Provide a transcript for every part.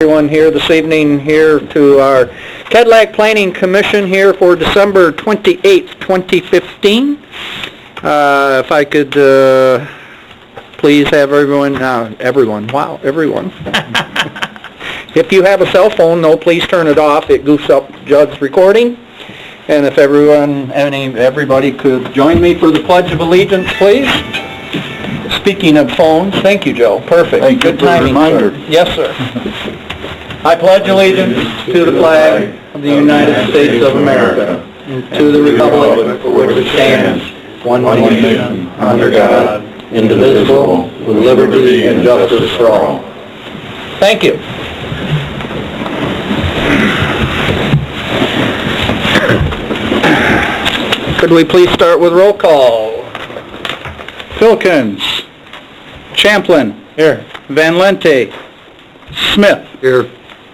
Everyone here this evening here to our Cadillac Planning Commission here for December 28th, 2015. If I could please have everyone. If you have a cell phone, no, please turn it off. It goofs up Judd's recording. And if everybody could join me for the Pledge of Allegiance, please. Speaking of phones, thank you, Joe. Perfect. Thank you. Good timing, sir. Yes, sir. I pledge allegiance to the flag of the United States of America and to the republic for which it stands, one nation, under God, indivisible, with liberty and justice for all. Thank you. Could we please start with roll call? Filkins. Champlin. Here. Van Lente. Smith. Here.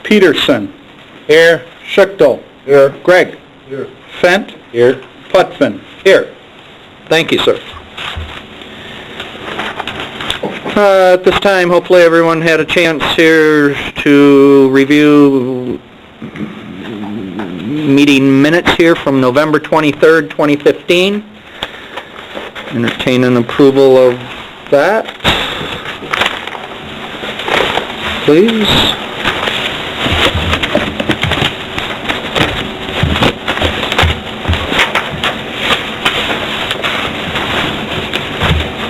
Peterson. Here. Schichtel. Here. Gregg. Here. Fent. Here. Putvin. Here. Thank you, sir. At this time, hopefully everyone had a chance here to review meeting minutes here from November 23rd, 2015. Entertain an approval of that, please.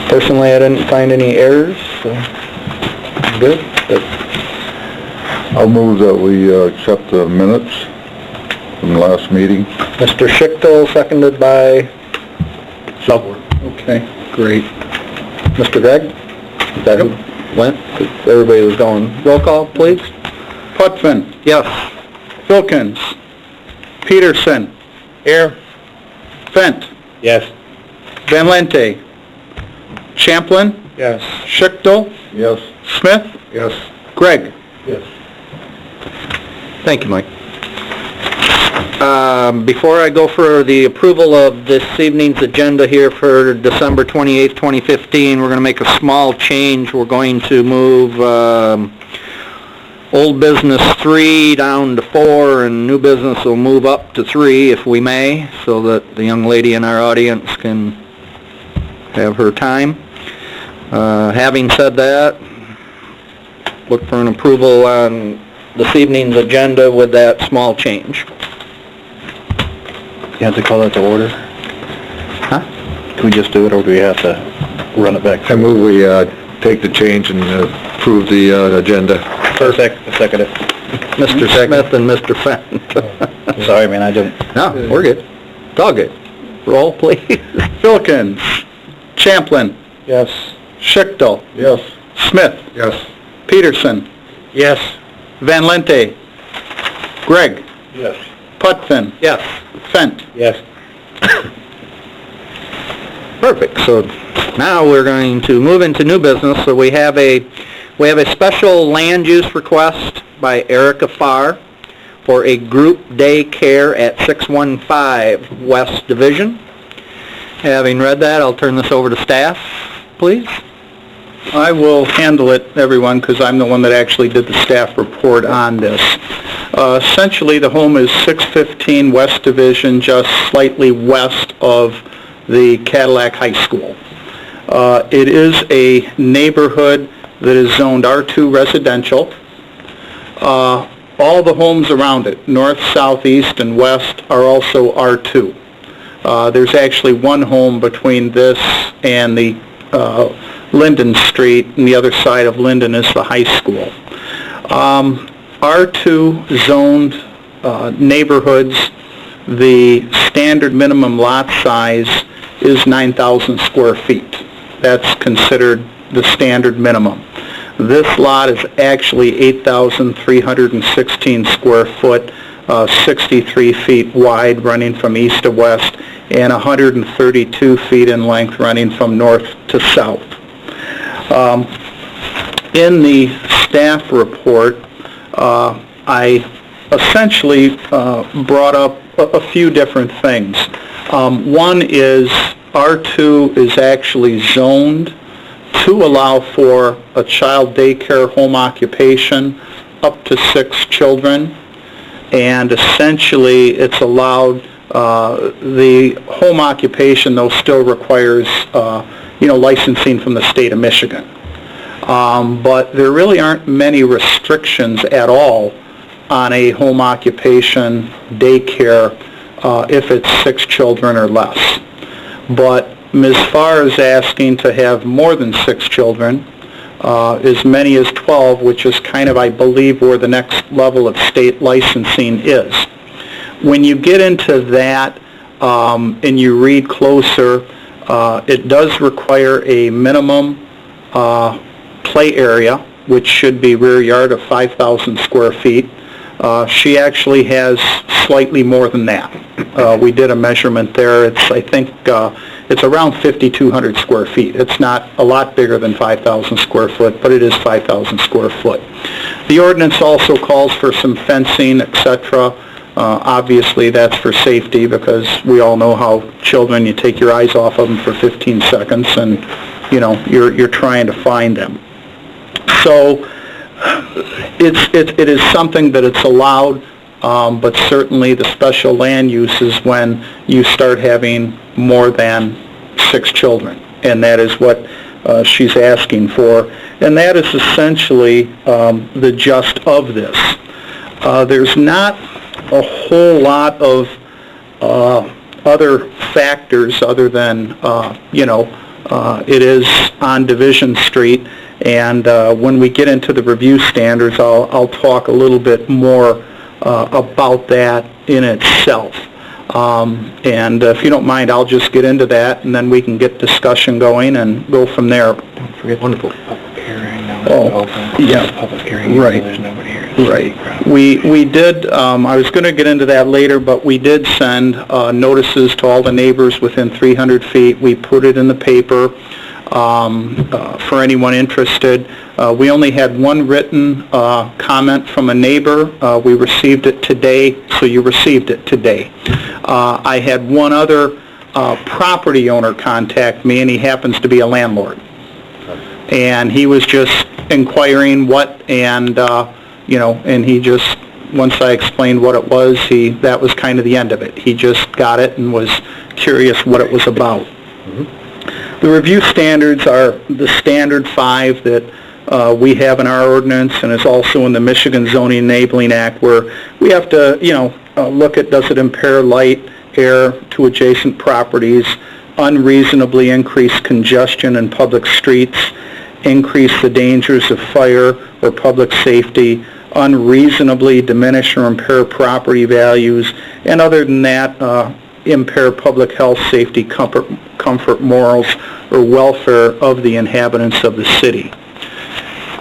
Personally, I didn't find any errors, so good. I'll move that we accept the minutes from the last meeting. Mr. Schichtel, seconded by... Okay, Great. Mr. Gregg? Is that who went? 'Cause everybody was going. Roll call, please. Putvin. Yes. Filkins. Peterson. Here. Fent. Yes. Van Lente. Champlin. Yes. Schichtel. Yes. Smith. Yes. Gregg. Yes. Thank you, Mike. Before I go for the approval of this evening's agenda here for December 28th, 2015, we're going to make a small change. We're going to move old business 3 down to 4, and new business will move up to 3 if we may, so that the young lady in our audience can have her time. Having said that, look for an approval on this evening's agenda with that small change. You have to call that to order? Huh? Can we just do it, or do we have to run it back? I move we take the change and approve the agenda. Perfect. I second it. Mr. Smith and Mr. Fenton. Sorry, man, I didn't... No, we're good. It's all good. Roll, please. Filkins. Champlin. Yes. Schichtel. Yes. Smith. Yes. Peterson. Yes. Van Lente. Gregg. Yes. Putvin. Yes. Fent. Yes. Perfect. So now we're going to move into new business. So we have a special land use request by Erica Farr for a group day care at 615 West Division. Having read that, I'll turn this over to staff, please. I will handle it, everyone, because I'm the one that actually did the staff report on this. Essentially, the home is 615 West Division, just slightly west of the Cadillac High School. It is a neighborhood that is zoned R2 residential. All the homes around it, north, south, east, and west, are also R2. There's actually one home between this and the Linden Street, and the other side of Linden is the high school. R2 zoned neighborhoods, the standard minimum lot size is 9,000 square feet. That's considered the standard minimum. This lot is actually 8,316 square foot, 63 feet wide, running from east to west, and 132 feet in length, running from north to south. In the staff report, I essentially brought up a few different things. One is R2 is actually zoned to allow for a child daycare home occupation up to 6 children, and essentially it's allowed, the home occupation though still requires, licensing from the state of Michigan. But there really aren't many restrictions at all on a home occupation daycare if it's 6 children or less. But as far as asking to have more than 6 children, as many as 12, which is kind of, I believe, where the next level of state licensing is. When you get into that and you read closer, it does require a minimum play area, which should be rear yard of 5,000 square feet. She actually has slightly more than that. We did a measurement there. I think it's around 5,200 square feet. It's not a lot bigger than 5,000 square foot, but it is 5,000 square foot. The ordinance also calls for some fencing, etc. Obviously, that's for safety, because we all know how children, you take your eyes off of them for 15 seconds, and you're trying to find them. So it is something that it's allowed, but certainly the special land use is when you start having more than 6 children, and that is what she's asking for, and that is essentially the gist of this. There's not a whole lot of other factors other than, it is on Division Street, and when we get into the review standards, I'll talk a little bit more about that in itself. And if you don't mind, I'll just get into that, and then we can get discussion going and go from there. Don't forget wonderful public hearing. Yeah, public hearing. Right. There's nobody here. Right. We did, I was going to get into that later, but we did send notices to all the neighbors within 300 feet. We put it in the paper for anyone interested. We only had one written comment from a neighbor. We received it today, so you received it today. I had one other property owner contact me, and he happens to be a landlord. And he was just inquiring and he just, once I explained what it was, that was kind of the end of it. He just got it and was curious what it was about. Mm-hmm. The review standards are the standard 5 that we have in our ordinance, and is also in the Michigan Zoning Enabling Act, where we have to, look at, does it impair light, air to adjacent properties, unreasonably increase congestion in public streets, increase the dangers of fire or public safety, unreasonably diminish or impair property values, and other than that, impair public health, safety, comfort, morals, or welfare of the inhabitants of the city.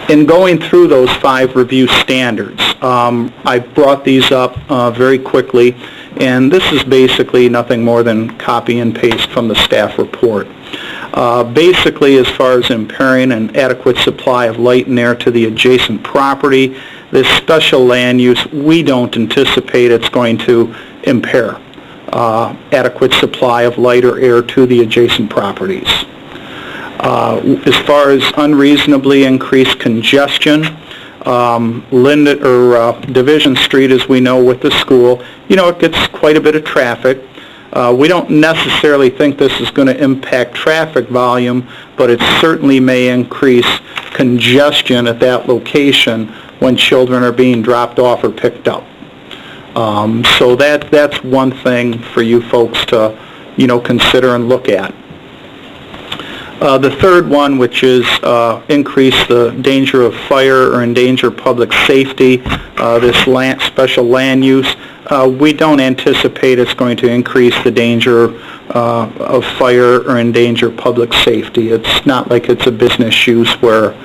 In going through those 5 review standards, I brought these up very quickly, and this is basically nothing more than copy and paste from the staff report. Basically, as far as impairing an adequate supply of light and air to the adjacent property, this special land use, we don't anticipate it's going to impair adequate supply of light or air to the adjacent properties. As far as unreasonably increased congestion, Division Street, as we know with the school, it gets quite a bit of traffic. We don't necessarily think this is going to impact traffic volume, but it certainly may increase congestion at that location when children are being dropped off or picked up. So that's one thing for you folks to, consider and look at. The third one, which is increase the danger of fire or endanger public safety, this special land use, we don't anticipate it's going to increase the danger of fire or endanger public safety. It's not like it's a business use where,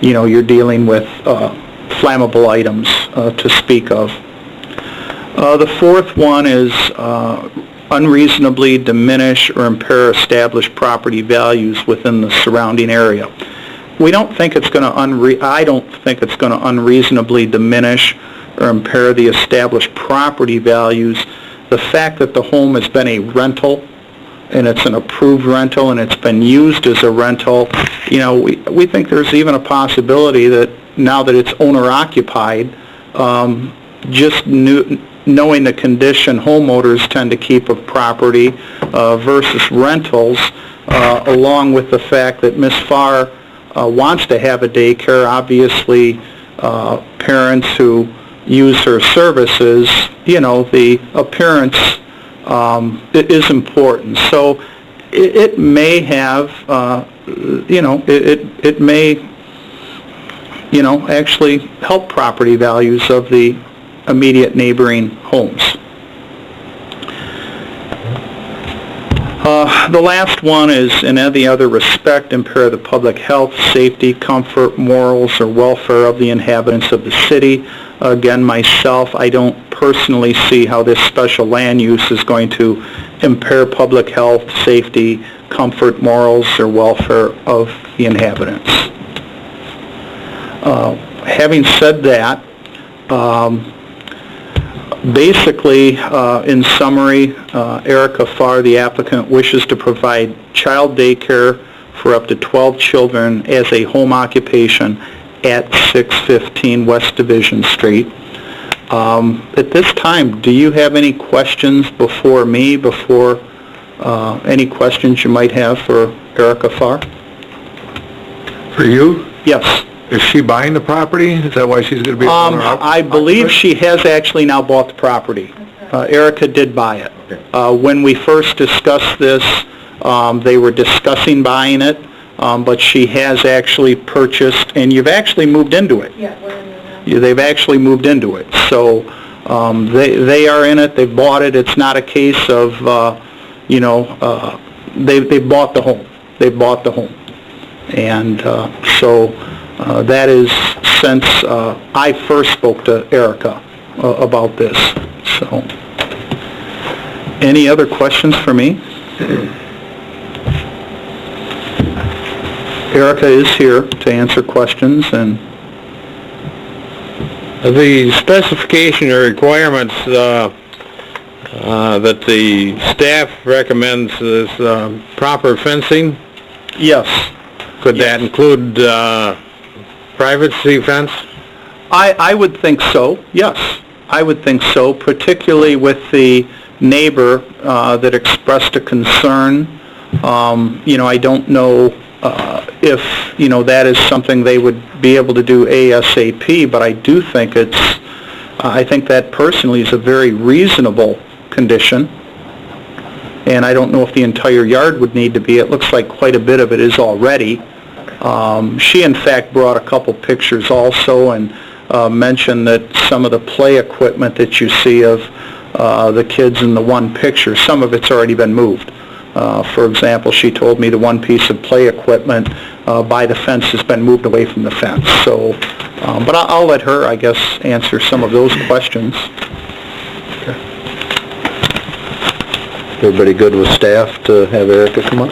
you're dealing with flammable items to speak of. The fourth one is unreasonably diminish or impair established property values within the surrounding area. We don't think it's going to I don't think it's going to unreasonably diminish or impair the established property values. The fact that the home has been a rental, and it's an approved rental, and it's been used as a rental, we think there's even a possibility that now that it's owner occupied, just knowing the condition homeowners tend to keep of property versus rentals, along with the fact that Ms. Farr wants to have a daycare. Obviously, parents who use her services, the appearance is important. So it may have, it may, actually help property values of the immediate neighboring homes. The last one is, in any other respect, impair the public health, safety, comfort, morals, or welfare of the inhabitants of the city. Again, myself, I don't personally see how this special land use is going to impair public health, safety, comfort, morals, or welfare of the inhabitants. Having said that, basically, in summary, Erica Farr, the applicant, wishes to provide child daycare for up to 12 children as a home occupation at 615 West Division Street. At this time, do you have any questions before any questions you might have for Erica Farr? For you? Yes. Is she buying the property? Is that why she's going to be owner? I believe she has actually now bought the property. Erica did buy it. Okay. When we first discussed this, they were discussing buying it, but she has actually purchased, and you've actually moved into it. Yeah, we're in there now. They've actually moved into it. So they are in it, they've bought it. It's not a case of, they bought the home. They bought the home. And so that is since I first spoke to Erica about this. So, any other questions for me? Erica is here to answer questions, and the specification or requirements that the staff recommends is proper fencing. yes. Could that include privacy fence? I would think so, yes. I would think so, particularly with the neighbor that expressed a concern. I don't know if, that is something they would be able to do ASAP, but I do think I think that personally is a very reasonable condition. And I don't know if the entire yard would need to be. It looks like quite a bit of it is already. She, in fact, brought a couple pictures also and mentioned that some of the play equipment that you see of the kids in the one picture, some of it's already been moved. For example, she told me the one piece of play equipment by the fence has been moved away from the fence. So, but I'll let her, I guess, answer some of those questions. Everybody good with staff to have Erica come up?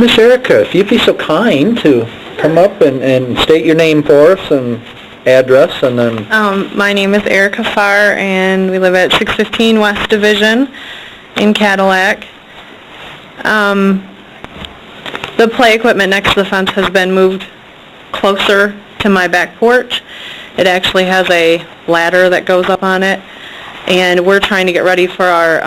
Miss Erica, if you'd be so kind to come up and state your name for us and address, and then... My name is Erica Farr, and we live at 615 West Division in Cadillac. The play equipment next to the fence has been moved closer to my back porch. It actually has a ladder that goes up on it, and we're trying to get ready for our,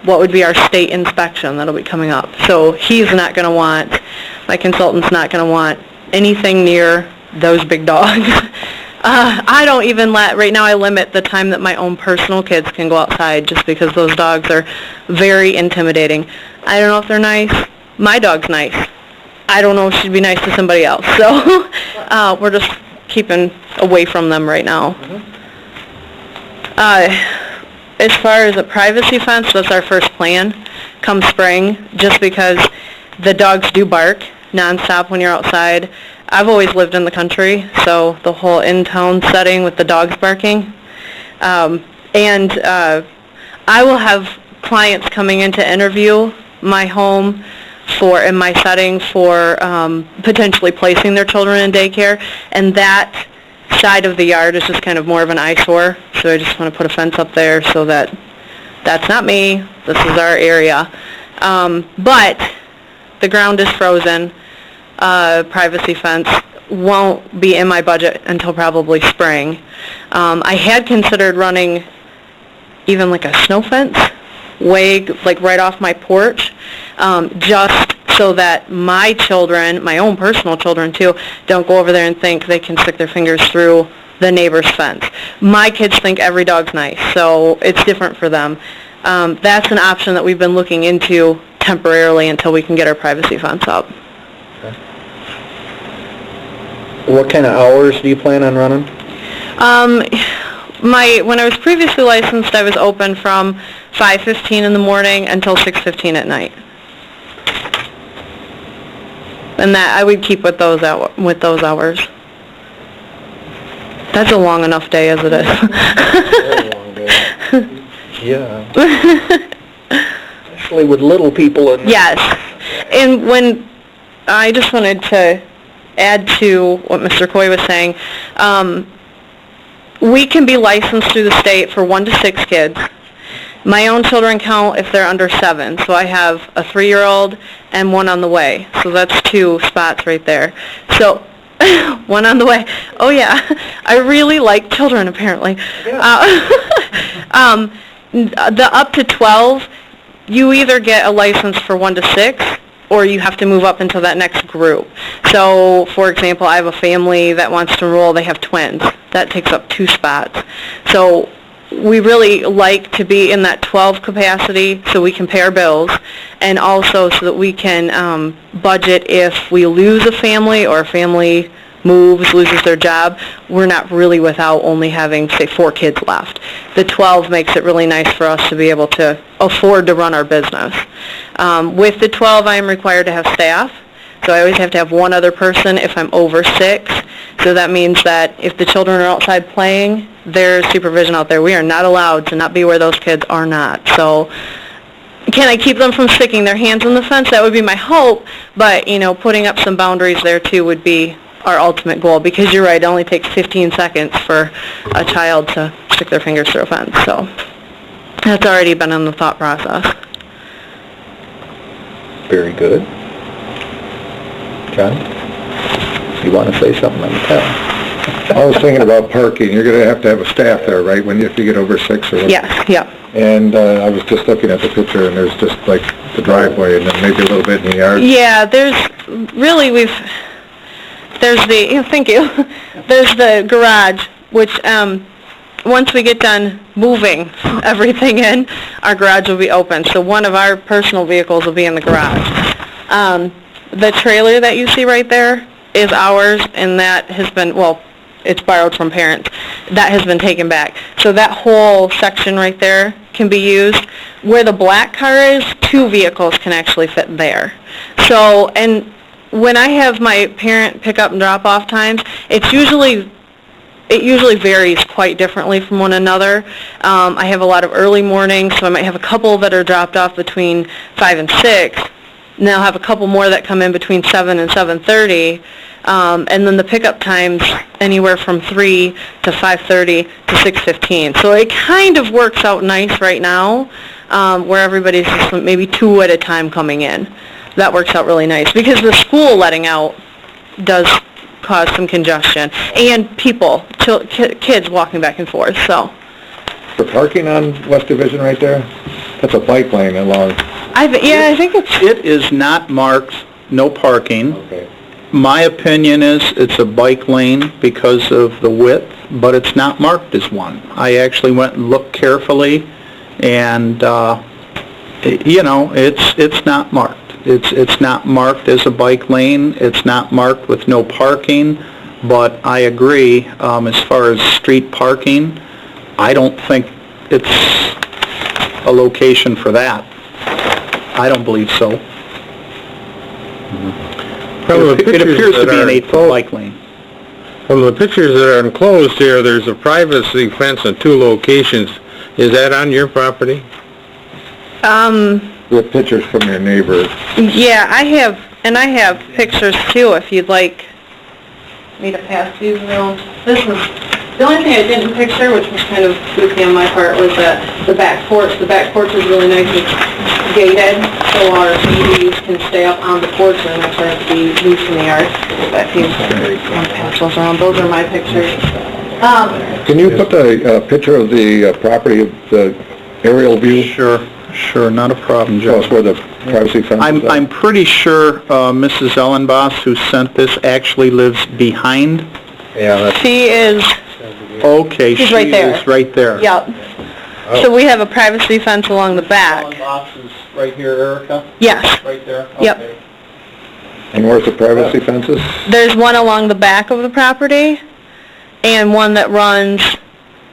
what would be our state inspection that'll be coming up. So he's not going to want, my consultant's not going to want anything near those big dogs. I don't even right now I limit the time that my own personal kids can go outside just because those dogs are very intimidating. I don't know if they're nice. My dog's nice. I don't know if she'd be nice to somebody else. So we're just keeping away from them right now. As far as a privacy fence, that's our first plan come spring, just because the dogs do bark nonstop when you're outside. I've always lived in the country, so the whole in-town setting with the dogs barking. I will have clients coming in to interview my home in my setting for potentially placing their children in daycare, and that side of the yard is just kind of more of an eyesore, so I just want to put a fence up there so that that's not me, this is our area. But the ground is frozen. Privacy fence won't be in my budget until probably spring. I had considered running even like a snow fence, like right off my porch, just so that my children, my own personal children too, don't go over there and think they can stick their fingers through the neighbor's fence. My kids think every dog's nice, so it's different for them. That's an option that we've been looking into temporarily until we can get our privacy fence up. What kind of hours do you plan on running? When I was previously licensed, I was open from 5:15 in the morning until 6:15 at night. And that I would keep with those hours. That's a long enough day as it is. Very long day. Yeah. Especially with little people in there. Yes. And when I just wanted to add to what Mr. Coy was saying, we can be licensed through the state for 1 to 6 kids. My own children count if they're under 7, so I have a 3-year-old and one on the way. So that's 2 spots right there. So, one on the way. Oh yeah, I really like children apparently. Yeah. The up to 12, you either get a license for 1 to 6, or you have to move up into that next group. So, for example, I have a family that wants to enroll, they have twins. That takes up 2 spots. So we really like to be in that 12 capacity so we can pay our bills, and also so that we can budget if we lose a family or a family loses their job. We're not really without only having, say, 4 kids left. The 12 makes it really nice for us to be able to afford to run our business. With the 12, I am required to have staff, so I always have to have one other person if I'm over 6. So that means that if the children are outside playing, there's supervision out there. We are not allowed to not be where those kids are not. So can I keep them from sticking their hands in the fence? That would be my hope, but, putting up some boundaries there too would be our ultimate goal, because you're right, it only takes 15 seconds for a child to stick their fingers through a fence. So that's already been in the thought process. Very good. John, you want to say something on the tell? I was thinking about parking. You're gonna have to have a staff there, right, if you get over 6 or what? Yes, yeah. And I was just looking at the picture, and there's just like the driveway and then maybe a little bit in the yard. Yeah, there's thank you. There's the garage, which once we get done moving everything in, our garage will be open. So one of our personal vehicles will be in the garage. The trailer that you see right there is ours, and that has been, it's borrowed from parents. That has been taken back. So that whole section right there can be used. Where the black car is, 2 vehicles can actually fit there. So, and when I have my parent pick up and drop off times, it usually varies quite differently from one another. I have a lot of early mornings, so I might have a couple that are dropped off between 5 and 6. And I'll have a couple more that come in between 7 and 7:30. And then the pickup times anywhere from 3 to 5:30 to 6:15. So it kind of works out nice right now, where everybody's just maybe 2 at a time coming in. That works out really nice, because the school letting out does cause some congestion, and kids walking back and forth, so. The parking on West Division right there, that's a bike lane along. I think It is not marked no parking. Okay. My opinion is it's a bike lane because of the width, but it's not marked as one. I actually went and looked carefully, and, it's not marked. It's not marked as a bike lane. It's not marked with no parking, but I agree, as far as street parking, I don't think it's a location for that. I don't believe so. It appears to be an 8-foot bike lane. From the pictures that are enclosed here, there's a privacy fence in 2 locations. Is that on your property? With pictures from your neighbors. Yeah, I have pictures too, if you'd like me to pass these around. The only thing I didn't picture, which was kind of goofy on my part, was the back porch. The back porch is really nice. It's gated, so our babies can stay up on the porch and actually have to be loose in the yard. That seems to pass those around. Those are my pictures. Can you put the picture of the property, of the aerial view? Sure, not a problem, Show Joe. us where the privacy fence is at. I'm pretty sure Mrs. Ellenboss, who sent this, actually lives behind. Yeah, She is, Okay, She's she right there. is right there. yep. So we have a privacy fence along the back. Ellenboss is right here, Erica? Yes, Right there? Yep. Okay. and where's the privacy fences? there's one along the back of the property and one that runs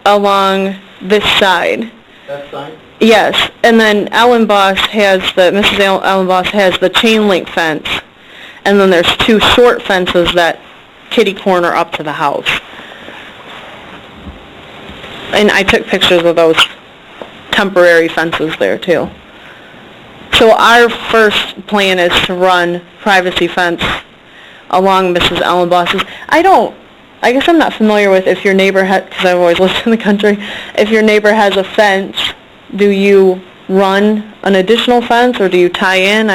along this side. That side? Yes, and then Mrs. Ellen Boss has the chain link fence, and then there's two short fences that kitty corner up to the house. And I took pictures of those temporary fences there too. So our first plan is to run privacy fence along Mrs. Ellen Boss's. I guess I'm not familiar with if your neighbor because I've always lived in the country, if your neighbor has a fence, do you run an additional fence or do you tie in?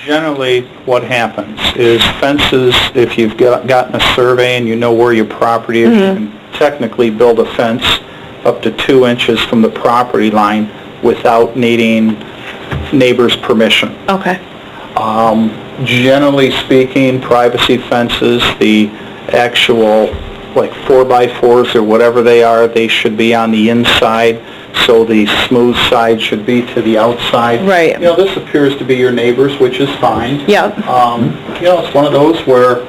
Generally, what happens is fences, if you've gotten a survey and you know where your property is, you can technically build a fence up to 2 inches from the property line without needing neighbors' permission. Okay. Generally speaking, privacy fences, the actual like 4x4s or whatever they should be on the inside, so the smooth side should be to the outside. Right. You know, this appears to be your neighbor's, which is fine. Yep. You know, it's one of those where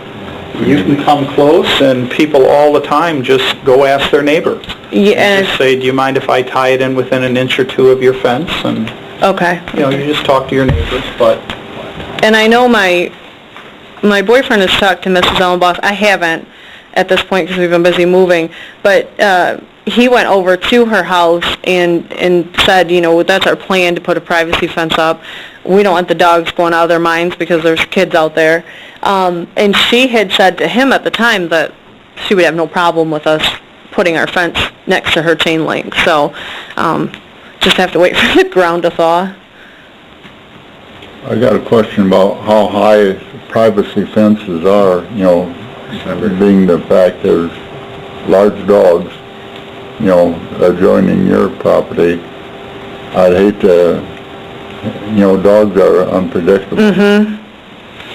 you can come close and people all the time just go ask their neighbor. Yeah. Just say, do you mind if I tie it in within an inch or two of your fence? And, Okay. you know, you just talk to your neighbors, but... And I know my boyfriend has talked to Mrs. Ellenboss. I haven't at this point because we've been busy moving, but he went over to her house and said, you know, that's our plan, to put a privacy fence up. We don't want the dogs going out of their minds because there's kids out there. And she had said to him at the time that she would have no problem with us putting our fence next to her chain link. So just have to wait for the ground to thaw. I got a question about how high privacy fences are, you know, being the fact there's large dogs, you know, adjoining your property. I'd hate to, you know, dogs are unpredictable. Mm-hmm.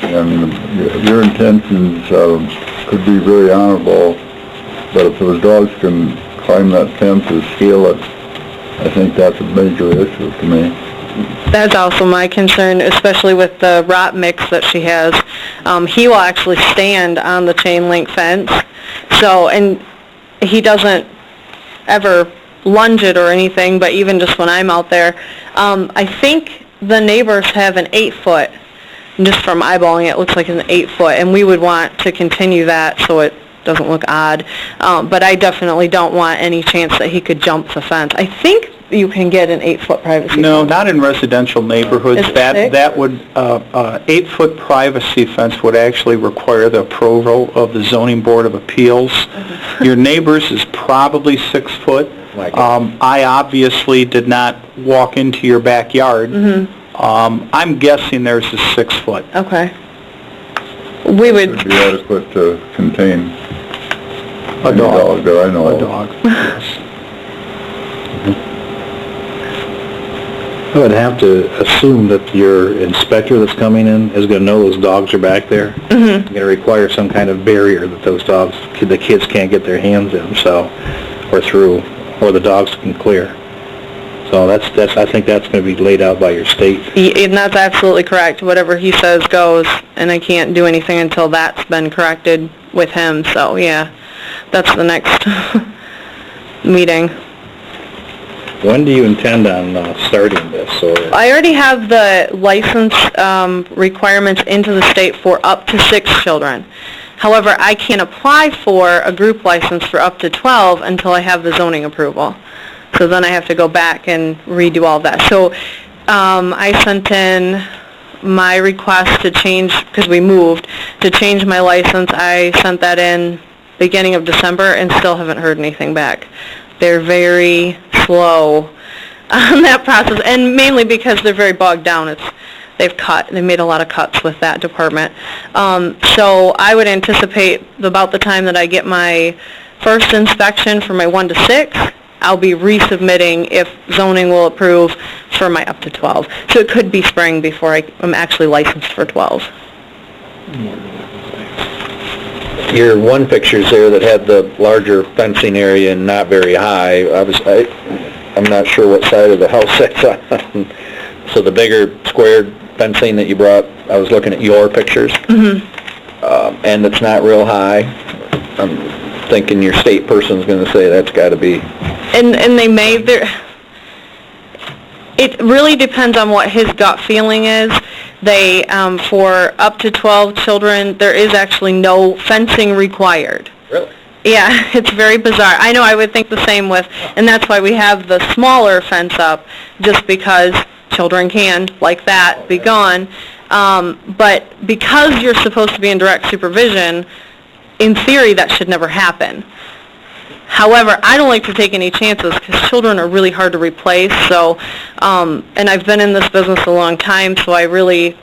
And your intentions could be very honorable, but if those dogs can climb that fence or steal it, I think that's a major issue to me. That's also my concern, especially with the rot mix that she has. He will actually stand on the chain link fence, so, and he doesn't ever lunge it or anything, but even just when I'm out there, I think the neighbors have an 8-foot, just from eyeballing it, looks like an 8-foot, and we would want to continue that so it doesn't look odd. But I definitely don't want any chance that he could jump the fence. I think you can get an 8-foot privacy No, fence. not in residential neighborhoods. Is it six? That would, 8-foot privacy fence would actually require the approval of the zoning board of appeals. Your neighbor's is probably 6 foot. I obviously did not walk into your backyard. I'm guessing theirs is 6 foot. Okay. We would, Would be adequate to contain A any dog. dog that I know A of. dog, yes. I would have to assume that your inspector that's coming in is going to know those dogs are back there. You're going to require some kind of barrier that those dogs, the kids can't get their hands in, so, or through, or the dogs can clear. So that's, I think that's going to be laid out by your state. and that's absolutely correct. Whatever he says goes, and I can't do anything until that's been corrected with him. So, yeah, that's the next meeting. When do you intend on starting this? Or I already have the license requirements into the state for up to 6 children. However, I can't apply for a group license for up to 12 until I have the zoning approval. So then I have to go back and redo all that. So I sent in my request to change, because we moved, to change my license. I sent that in beginning of December and still haven't heard anything back. They're very slow on that process, and mainly because they're very bogged down. They made a lot of cuts with that department. So I would anticipate about the time that I get my first inspection for my 1 to 6, I'll be resubmitting if zoning will approve for my up to 12. So it could be spring before I'm actually licensed for 12. Your one picture's there that had the larger fencing area and not very high. I'm not sure what side of the house that's on. So the bigger squared fencing that you brought, I was looking at your pictures. And it's not real high. I'm thinking your state person's gonna say that's gotta be... And they may, it really depends on what his gut feeling is. They, for up to 12 children, there is actually no fencing required. Really? Yeah, it's very bizarre. I know, I would think the same with, and that's why we have the smaller fence up, just because children can, like that, be gone. But because you're supposed to be in direct supervision, in theory, that should never happen. However, I don't like to take any chances because children are really hard to replace, so, and I've been in this business a long time, so I really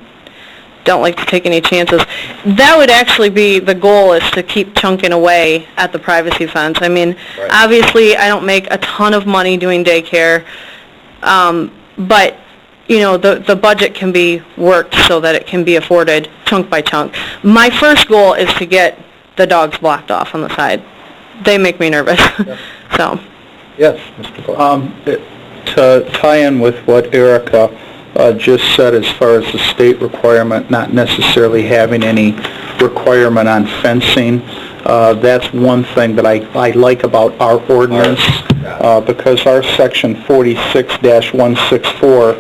don't like to take any chances. That would actually be the goal, is to keep chunking away at the privacy fence. I mean, obviously, I don't make a ton of money doing daycare, but, you know, the budget can be worked so that it can be afforded chunk by chunk. My first goal is to get the dogs blocked off on the side. They make me nervous. So. Yes, Mr. Cole. To tie in with what Erica just said as far as the state requirement, not necessarily having any requirement on fencing, that's one thing that I like about our ordinance, because our section 46-164,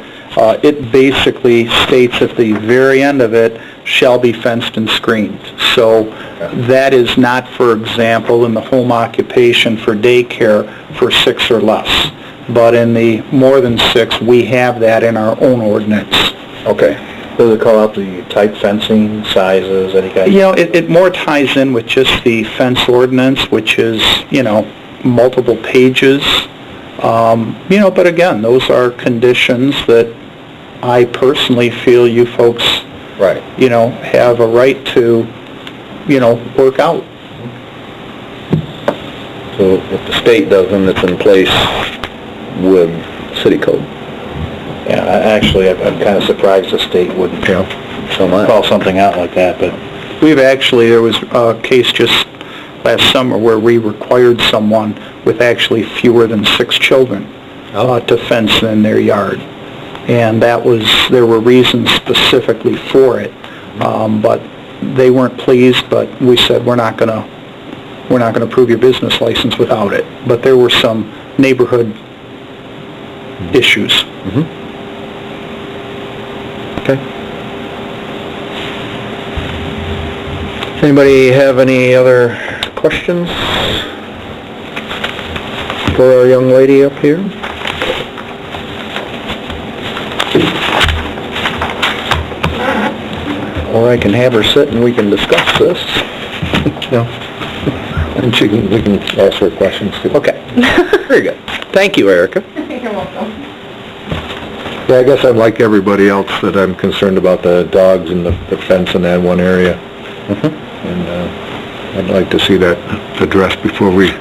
it basically states at the very end of it, shall be fenced and screened. So that is not, for example, in the home occupation for daycare for 6 or less. But in the more than 6, we have that in our own ordinance. Okay. Does it call out the type fencing, sizes, any kind? You know, it more ties in with just the fence ordinance, which is, you know, multiple pages. You know, but again, those are conditions that I personally feel you folks, you know, have a right to, you know, work out. So if the state doesn't, it's in place with city code. Yeah, actually, I'm kind of surprised the state wouldn't call something out like that, but... We've actually, there was a case just last summer where we required someone with actually fewer than 6 children to fence in their yard. And that was, there were reasons specifically for it, but they weren't pleased, but we said, we're not gonna approve your business license without it. But there were some neighborhood issues. Okay. Anybody have any other questions for our young lady up here? Or I can have her sit and we can discuss this. And we can ask her questions too. Okay, very good. Thank you, Erica. You're welcome. Yeah, I guess I'm like everybody else, that I'm concerned about the dogs and the fence in that one area. And I'd like to see that addressed before we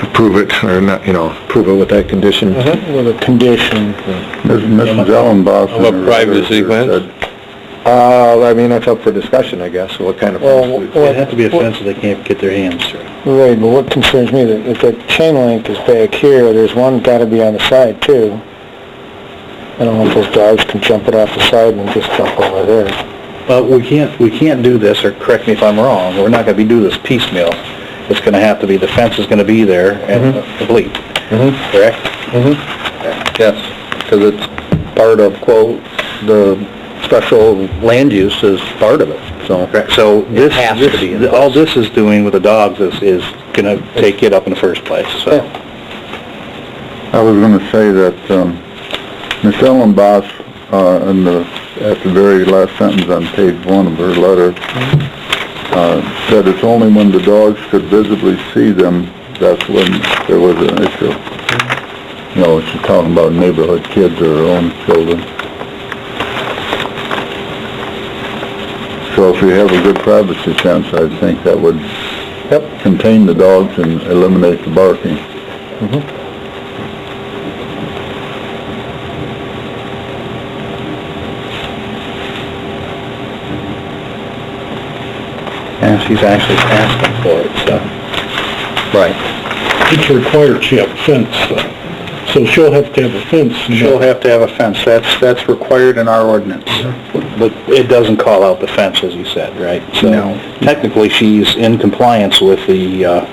approve it, or not, you know, approve it with that condition. With a condition. Mrs. Ellenboss. What privacy fence? I mean, that's up for discussion, I guess, what kind of fence. It'd have to be a fence that they can't get their hands through. Right, but what concerns me, that if that chain link is back here, there's one gotta be on the side too. I don't know if those dogs can jump it off the side and just jump over there. Well, we can't do this, or correct me if I'm wrong, we're not gonna do this piecemeal. It's gonna have to be, the fence is gonna be there and the bleep, correct? Yes, because it's part of, quote, the special land use is part of it, so. Correct. So this, has to be in all this is doing with the dogs is gonna take it up in the first place, so. I was gonna say that, Ms. Ellenboss, at the very last sentence on page 1 of her letter, said it's only when the dogs could visibly see them, that's when there was an issue. You know, she's talking about neighborhood kids or her own children. So if we have a good privacy fence, I think that would contain the dogs and eliminate the barking. And she's actually asking for it, so. Right. It's required she have a fence, so she'll have to have a fence. She'll have to have a fence. That's required in our ordinance. But it doesn't call out the fence, as you said, right? So No. technically, she's in compliance with the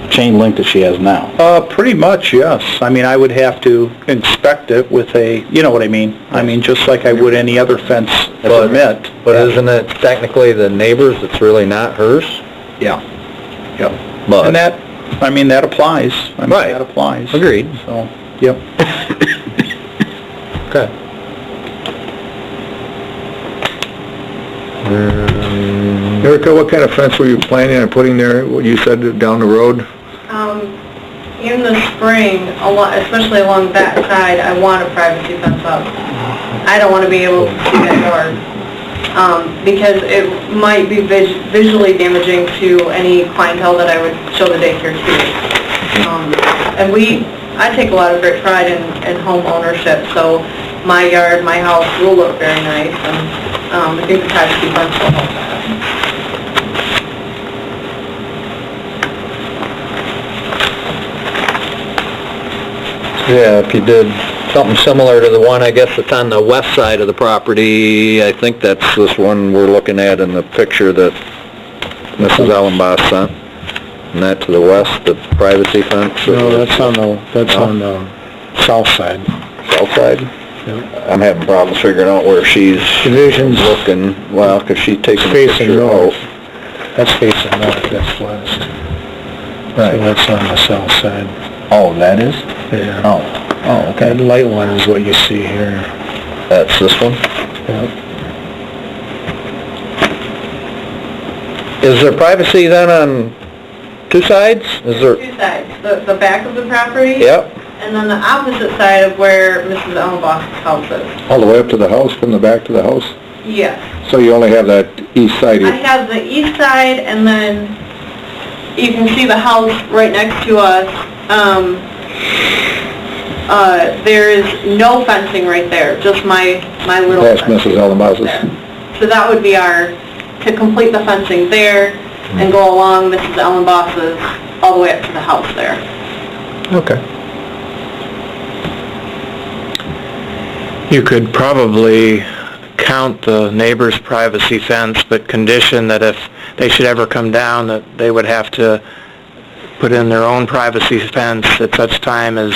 chain link that she has now. Pretty much, yes. I mean, I would have to inspect it with a, you know what I mean? I mean, just like I would any other fence permit. But isn't it technically the neighbor's, it's really not hers? Yeah. Yep. But, And that, I mean, that applies. I mean, Right. that applies. agreed. So, yep. Okay. Erica, what kind of fence were you planning on putting there? What you said down the road? In the spring, especially along that side, I want a privacy fence up. I don't want to be able to see that yard, because it might be visually damaging to any clientele that I would show the daycare to. And I take a lot of great pride in home ownership, so my yard, my house will look very nice, and I think the privacy fence will help that. Yeah, if you did something similar to the one, I guess, that's on the west side of the property, I think that's this one we're looking at in the picture that Mrs. Ellenboss sent. And that to the west, the privacy fence? No, that's on the south side. South side? I'm having problems figuring out where she's Division's looking, well, 'cause she's taking a facing picture. north. That's facing north, that's west. So that's on the south side. Oh, that is? Yeah. Oh, okay. That light one is what you see here. That's this one? Yep. Is there privacy then on two sides? Is there? Two sides, the back of the property. Yep. And then the opposite side of where Mrs. Ellenboss's house is. All the way up to the house, from the back to the house? Yes. So you only have that east side? I have the east side, and then you can see the house right next to us. There is no fencing right there, just my little That's fence Mrs. Ellenboss's. there. So that would be to complete the fencing there and go along Mrs. Ellenboss's all the way up to the house there. Okay. You could probably count the neighbor's privacy fence, but condition that if they should ever come down, that they would have to put in their own privacy fence at such time as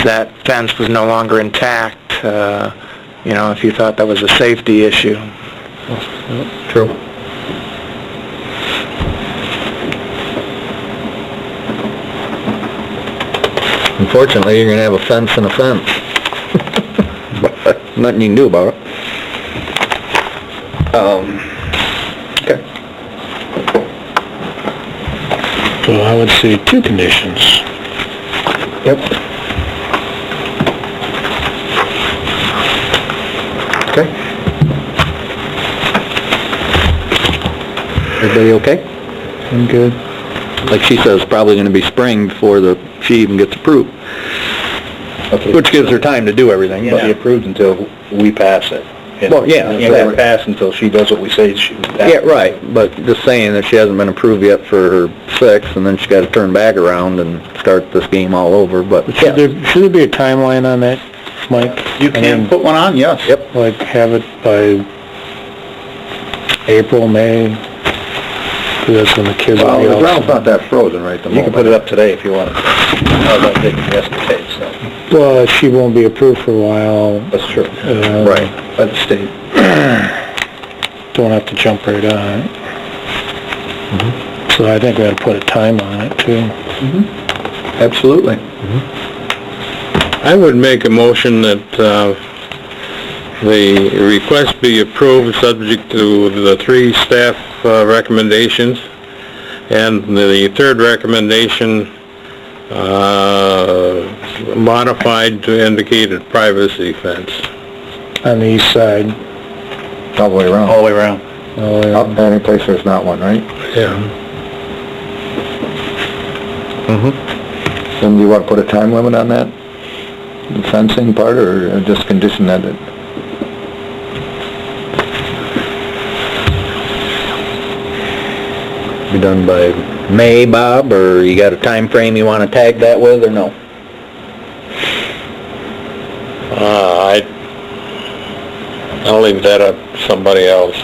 that fence was no longer intact, you know, if you thought that was a safety issue. True. Unfortunately, you're gonna have a fence and a fence. But nothing you can do about it. Okay. So I would say two conditions. Yep. Okay. Everybody okay? I'm good. Like she says, probably gonna be spring before she even gets approved. Which gives her time to do everything, Can't be approved until we pass it. Well, yeah, It can't pass until she does what we say she should. Yeah, right, but just saying that she hasn't been approved yet for her 6th, and then she gotta turn back around and start this game all over, but Should there be a timeline on that, Mike? You can put one on, yes. Yep. Like have it by April, May? 'Cause that's when the kids will Well, be the all... ground's not that frozen right at the You can moment. put it up today if you want. I was up digging yesterday, so. Well, she won't be approved for a while. That's true. Right, by the state. Don't have to jump right on it. So I think we ought to put a time on it too. Absolutely. I would make a motion that the request be approved subject to the 3 staff recommendations, and the 3rd recommendation modified to indicate a privacy fence. On the east side. All the way around. All the way around. All the way Up around. any place there's not one, right? Yeah. Mm-hmm. So do you want to put a time limit on that? The fencing part, or just condition that it... Be done by May, Bob, or you got a time frame you want to tag that with, or no? I'll leave that up to somebody else.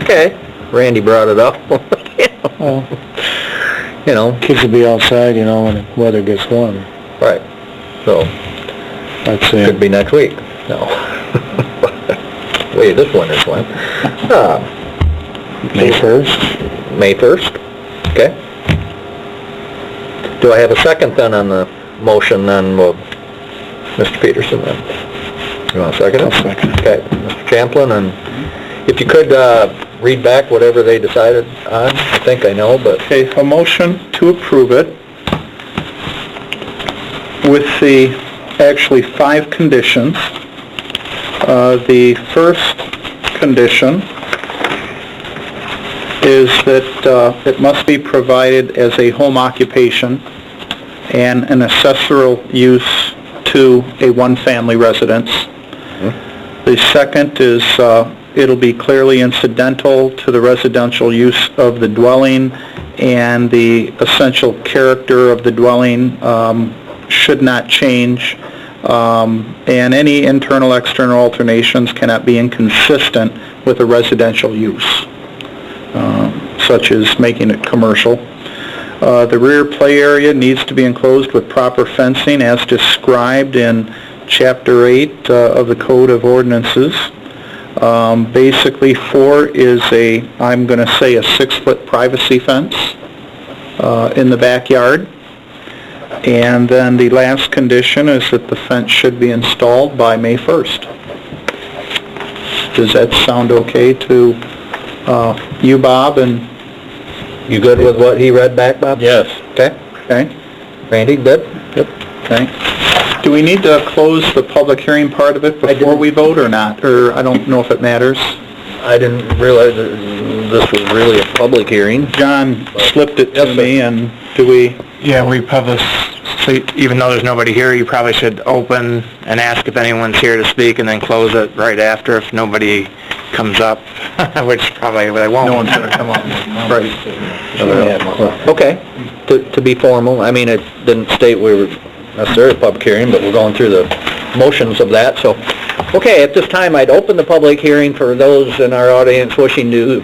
Okay, Randy brought it up. You know, Kids will be outside, you know, when the weather gets warm. right, so, I'd say, could be next week. No. Wait, this winter's went. May 1st? May 1st, okay. Do I have a second then on the motion then, Mr. Peterson then? You want a second? I'll second it. Okay, Mr. Champlin, and if you could, read back whatever they decided on, I think I know, but... Okay, a motion to approve it with the, actually 5 conditions. The first condition is that it must be provided as a home occupation and an accessory use to a one-family residence. The second is it'll be clearly incidental to the residential use of the dwelling, and the essential character of the dwelling should not change, and any internal, external alternations cannot be inconsistent with a residential use, such as making it commercial. The rear play area needs to be enclosed with proper fencing as described in Chapter 8 of the Code of Ordinances. Basically, 4 is I'm going to say a 6-foot privacy fence in the backyard. And then the last condition is that the fence should be installed by May 1st. Does that sound okay to you, Bob, and... You good with what he read back, Bob? Yes. Okay. Okay? Randy, good? Yep. Okay. Do we need to close the public hearing part of it before we vote or not? Or I don't know if it matters. I didn't realize that this was really a public hearing. John slipped it to me, and do we... Yeah, we publish, so even though there's nobody here, you probably should open and ask if anyone's here to speak, and then close it right after if nobody comes up, which probably they won't. No one's going to come up. Right. Okay, to be formal, I mean, it didn't state we were necessarily a public hearing, but we're going through the motions of that, so. Okay, at this time, I'd open the public hearing for those in our audience wishing to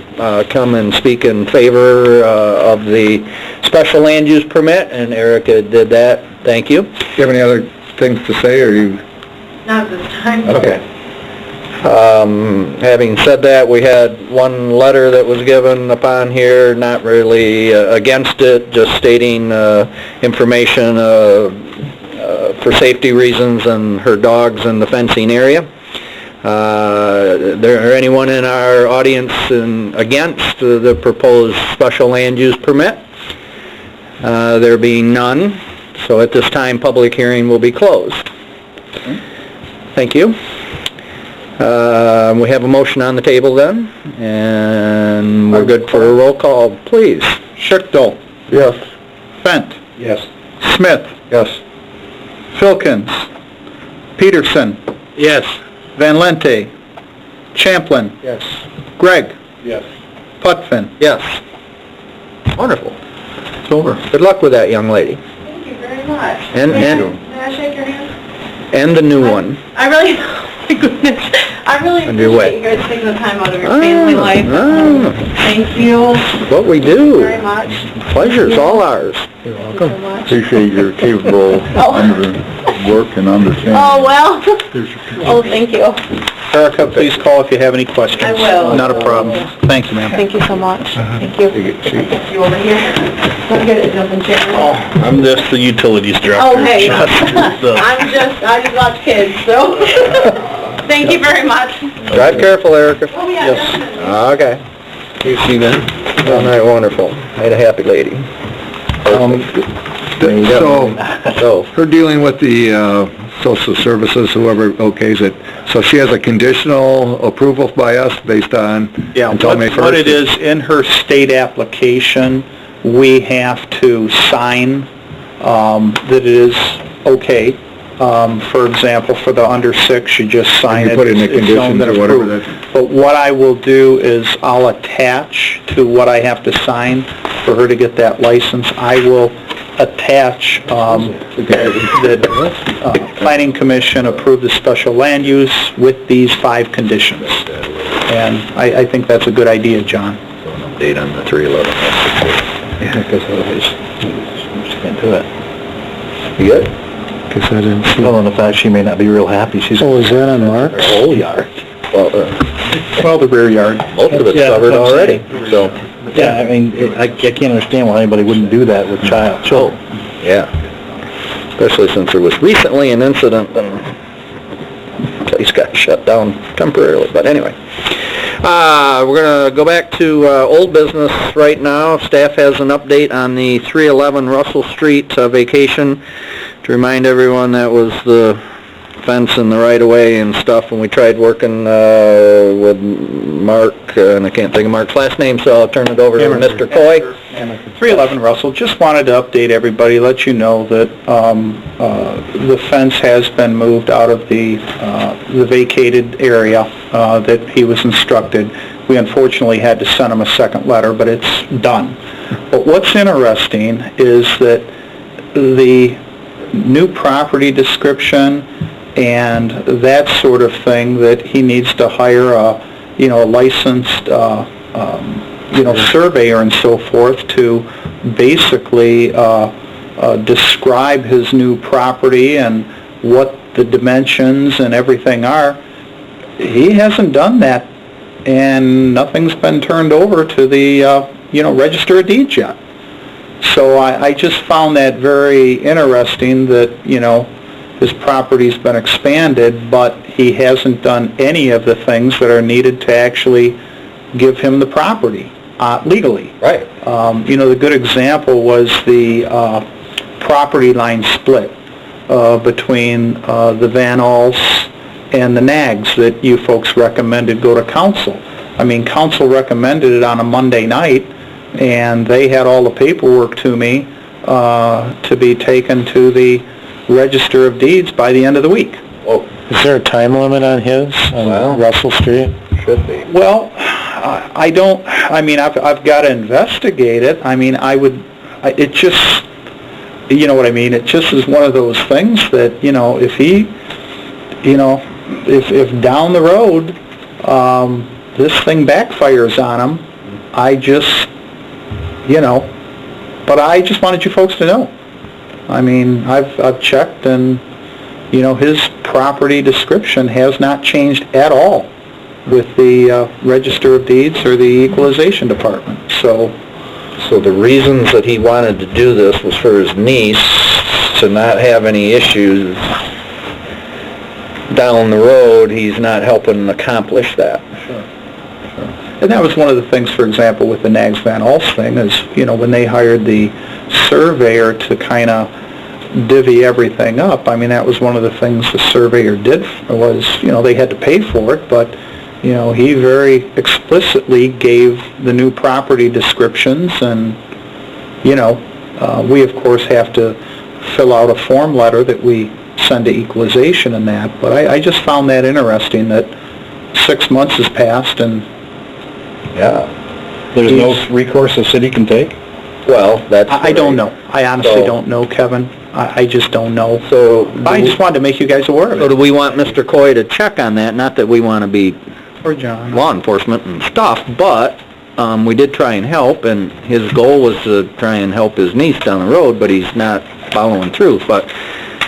come and speak in favor of the special land use permit, and Erica did that. Thank you. Do you have any other things to say, or you? Not this time. Okay. Having said that, we had one letter that was given upon here, not really against it, just stating information for safety reasons and her dogs in the fencing area. There anyone in our audience against the proposed special land use permit? There being none, so at this time, public hearing will be closed. Thank you. We have a motion on the table then, and we're good for a roll call, please. Schichtel. Yes. Fent. Yes. Smith. Yes. Filkins. Peterson. Yes. Van Lente. Champlin. Yes. Gregg. Yes. Putvin. Yes. Wonderful. It's over. Good luck with that, young lady. Thank you very much. And May I shake your hand? And the new one. I really, oh my goodness, I really And your appreciate you way. guys taking the time out of your family life. Thank you What we do. very much. Pleasure's all ours. You're welcome. So much. Appreciate your capable work and understanding. Oh, well, oh, thank you. Erica, please call if you have any questions. I will. Not a problem. Thank you, ma'am. Thank you so much. Thank you. You over here? Don't get it, jumping chair. I'm just the utilities director. Oh, hey. I just watch kids, so. Thank you very much. Drive careful, Erica. Oh, yeah. Yes. Okay. You see that? All right, wonderful. Ain't a happy lady. So, Her dealing with the social services, whoever okays it, so she has a conditional approval by us based on... Yeah, until May 1st? what it is, in her state application, we have to sign that it is okay. For example, for the under 6, you just sign You it. put in the It's known conditions that or whatever approved. that... But what I will do is I'll attach to what I have to sign for her to get that license. I will attach that Planning Commission approved the special land use with these 5 conditions. And I think that's a good idea, John. Date on the 311. Yeah, because otherwise, we just can't do it. You good? Because I didn't see... Well, and the fact she may not be real happy, she's... Oh, is that on Mark's? Her whole yard. Well, the rear yard. Most of it's Yeah, covered that's what I'm already, saying. so, Yeah, I mean, I can't understand why anybody wouldn't do that with children. yeah. Especially since there was recently an incident and the place got shut down temporarily, but anyway. We're gonna go back to, old business right now. Staff has an update on the 311 Russell Street vacation. To remind everyone, that was the fence in the right-of-way and stuff, and we tried working, with Mark, and I can't think of Mark's last name, so I'll turn it over to Mr. Coy. 311 Russell, just wanted to update everybody, let you know that the fence has been moved out of the vacated area that he was instructed. We unfortunately had to send him a second letter, but it's done. But what's interesting is that the new property description and that sort of thing, that he needs to hire a licensed surveyor and so forth to basically describe his new property and what the dimensions and everything are. He hasn't done that, and nothing's been turned over to the Register of Deeds yet. So I just found that very interesting that his property's been expanded, but he hasn't done any of the things that are needed to actually give him the property legally. Right. The good example was the property line split between the Van Alls and the Nags that you folks recommended go to council. I mean, council recommended it on a Monday night, and they had all the paperwork to me to be taken to the Register of Deeds by the end of the week. Oh, Is there a time limit on his, on Russell Street? should be. Well, I've got to investigate it. I mean, it just, you know what I mean? It just is one of those things that, if he, if down the road, this thing backfires on him, I just, but I just wanted you folks to know. I mean, I've checked, and, his property description has not changed at all with the Register of Deeds or the Equalization Department, so... So the reasons that he wanted to do this was for his niece to not have any issues down the road. He's not helping accomplish that. Sure. And that was one of the things, for example, with the Nags Van Alls thing, is, when they hired the surveyor to kind of divvy everything up, I mean, that was one of the things the surveyor did, was, they had to pay for it, but, he very explicitly gave the new property descriptions, and, we, of course, have to fill out a form letter that we send to Equalization and that, but I just found that interesting, that 6 months has passed, and... Yeah. There's no recourse the city can take? Well, that's... I don't know. I honestly don't know, Kevin. I just don't know. So... I just wanted to make you guys aware of So it. do we want Mr. Coy to check on that? Not that we want to be Or John. law enforcement and stuff, but we did try and help, and his goal was to try and help his niece down the road, but he's not following through. But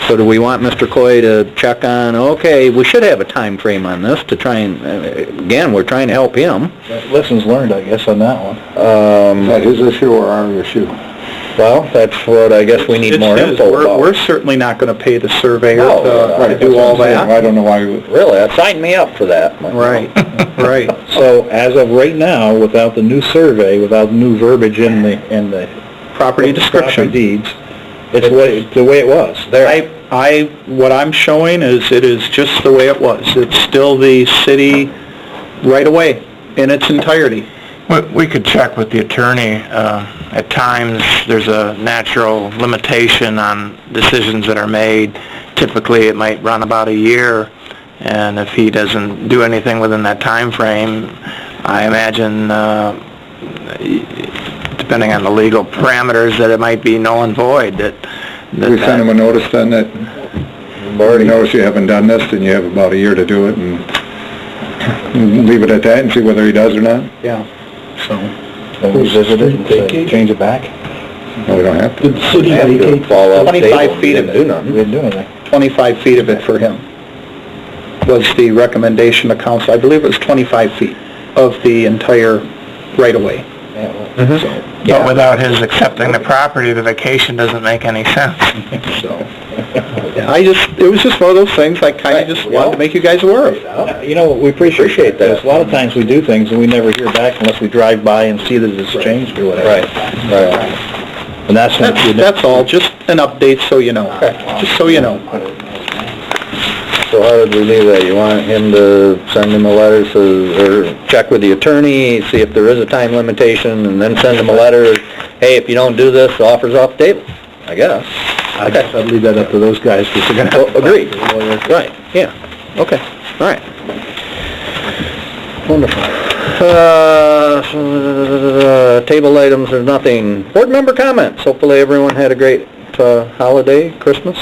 so do we want Mr. Coy to check on, okay, we should have a time frame on this to try and, again, we're trying to help him. Lessons learned, I guess, on that one. Is that his issue or our issue? Well, that's what I guess we need more info about. We're certainly not going to pay the surveyor No, to do all that. I don't know why... Really, sign me up for that. Right, right. So, as of right now, without the new survey, without new verbiage in the Property description. property deeds, it's the way it was. What I'm showing is it is just the way it was. It's still the city right away in its entirety. We could check with the attorney. At times, there's a natural limitation on decisions that are made. Typically, it might run about a year, and if he doesn't do anything within that time frame, I imagine, depending on the legal parameters, that it might be null and void. We send him a notice then that, you notice you haven't done this, and you have about a year to do it, and leave it at that and see whether he does or not? Yeah. So, we visit it and say, change it back? No, we don't have to. Did the city vacate? 25 feet of it. We didn't do anything. 25 feet of it for him was the recommendation of council. I believe it was 25 feet of the entire right-of-way. But without his accepting the property, the vacation doesn't make any sense. So, yeah, it was just one of those things I kind of just wanted to make you guys aware of. You know, we appreciate that. A lot of times we do things and we never hear back unless we drive by and see that it's changed or whatever. Right. And That's all, just an update so you know. Just so you know. So how did we leave that? You want him to send him a letter, or check with the attorney, see if there is a time limitation, and then send him a letter, hey, if you don't do this, the offer's off the table, I guess. I guess I'd leave that up to those guys because they're gonna have to... Agreed. Right, yeah, okay, all right. Wonderful. Table items, there's nothing. Board member comments. Hopefully everyone had a great holiday, Christmas.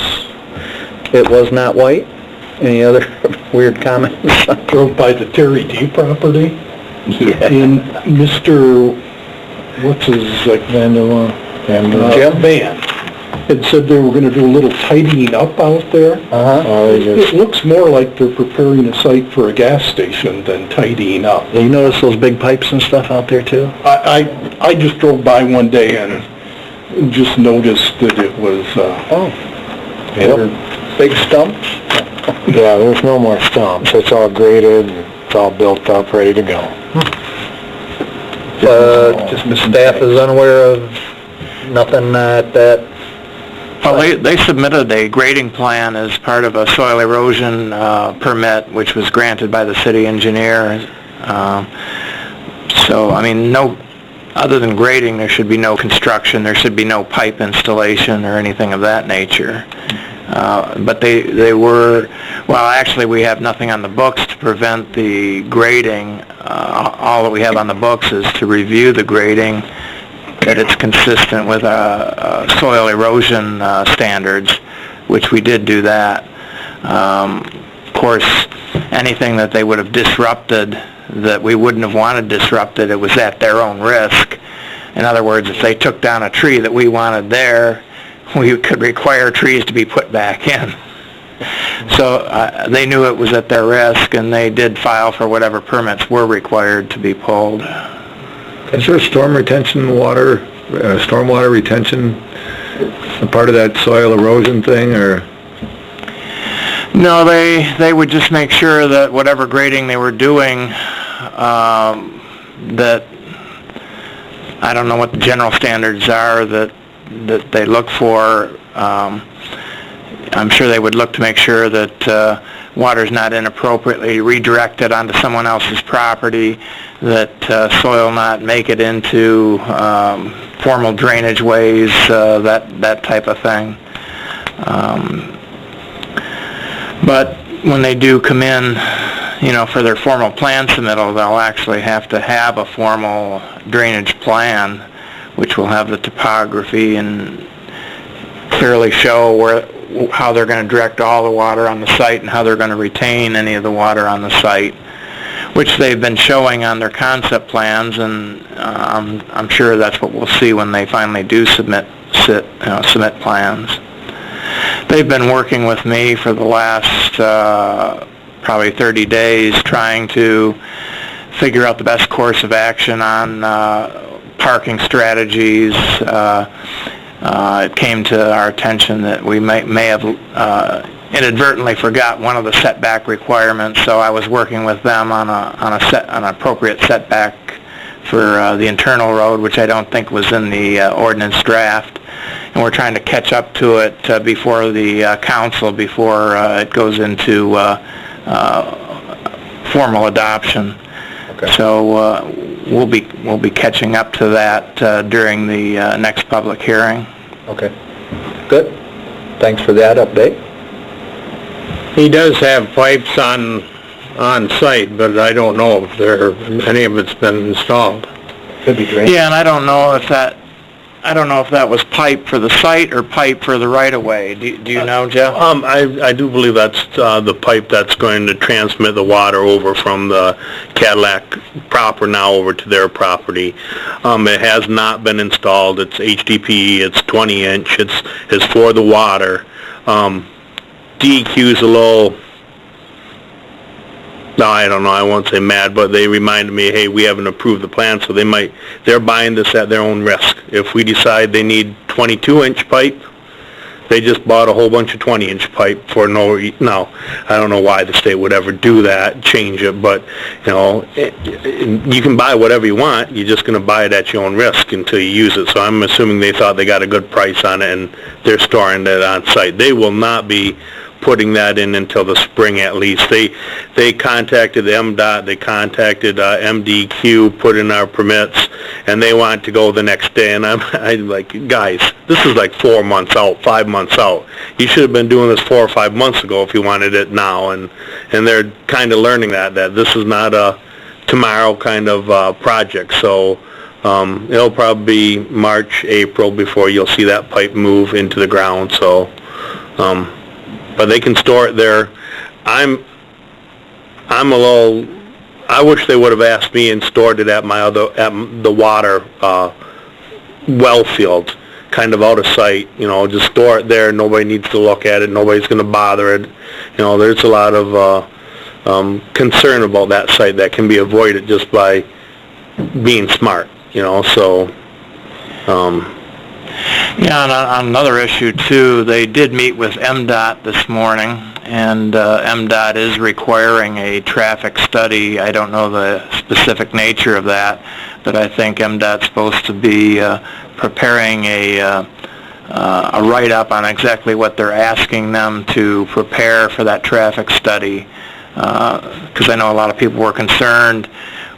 It was not white. Any other weird comments? Drove by the Terry D property, Yeah. and Mr., what's his, Jim? Van, had said they were gonna do a little tidying up out there. It looks more like they're preparing a site for a gas station than tidying up. You notice those big pipes and stuff out there too? I just drove by one day and just noticed that it was, Big stumps? Yeah, there's no more stumps. It's all graded, it's all built up, ready to go. Staff is unaware of nothing at that? Well, they submitted a grading plan as part of a soil erosion permit, which was granted by the city engineer. So, I mean, other than grading, there should be no construction, there should be no pipe installation or anything of that nature. But they were, well, actually, we have nothing on the books to prevent the grading. All that we have on the books is to review the grading, that it's consistent with soil erosion standards, which we did do that. Of course, anything that they would have disrupted that we wouldn't have wanted disrupted, it was at their own risk. In other words, if they took down a tree that we wanted there, we could require trees to be put back in. So they knew it was at their risk, and they did file for whatever permits were required to be pulled. Is there storm retention water, stormwater retention, a part of that soil erosion thing, or? No, they would just make sure that whatever grading they were doing, that, I don't know what the general standards are that they look for. I'm sure they would look to make sure that water's not inappropriately redirected onto someone else's property, that soil not make it into formal drainage ways, that type of thing. But when they do come in, for their formal plan submittal, they'll actually have to have a formal drainage plan, which will have the topography and clearly show how they're going to direct all the water on the site and how they're going to retain any of the water on the site, which they've been showing on their concept plans, and I'm sure that's what we'll see when they finally do submit plans. They've been working with me for the last probably 30 days trying to figure out the best course of action on parking strategies. It came to our attention that we may have inadvertently forgot one of the setback requirements, so I was working with them on an appropriate setback for the internal road, which I don't think was in the ordinance draft, and we're trying to catch up to it before the council, before it goes into formal adoption. Okay. So we'll be we'll be catching up to that during the next public hearing. Okay. Good. Thanks for that update. He does have pipes on site, but I don't know if any of it's been installed. Could be great. Yeah, and I don't know if that was pipe for the site or pipe for the right-of-way. Do you know, Jeff? I do believe that's the pipe that's going to transmit the water over from the Cadillac proper now over to their property. It has not been installed. It's HDPE. It's 20-inch. It's for the water. DEQ's a little, no, I don't know, I won't say mad, but they reminded me, hey, we haven't approved the plan, so they're buying this at their own risk. If we decide they need 22-inch pipe, they just bought a whole bunch of 20-inch pipe for no, I don't know why the state would ever do that, change it, but, you can buy whatever you want, you're just going to buy it at your own risk until you use it. So I'm assuming they thought they got a good price on it and they're storing it on site. They will not be putting that in until the spring at least. They contacted MDOT, they contacted MDQ, put in our permits, and they want to go the next day. And I'm like, guys, this is like 4 months out, 5 months out. You should have been doing this 4 or 5 months ago if you wanted it now. And they're kind of learning that this is not a tomorrow kind of project. So it'll probably be March, April before you'll see that pipe move into the ground. So but they can store it there. I wish they would have asked me and stored it at the water well field, kind of out of sight. Just store it there. Nobody needs to look at it. Nobody's going to bother it. There's a lot of concern about that site that can be avoided just by being smart. So. Yeah, and on another issue too, they did meet with MDOT this morning, and MDOT is requiring a traffic study. I don't know the specific nature of that, but I think MDOT's supposed to be preparing a write-up on exactly what they're asking them to prepare for that traffic study, because I know a lot of people were concerned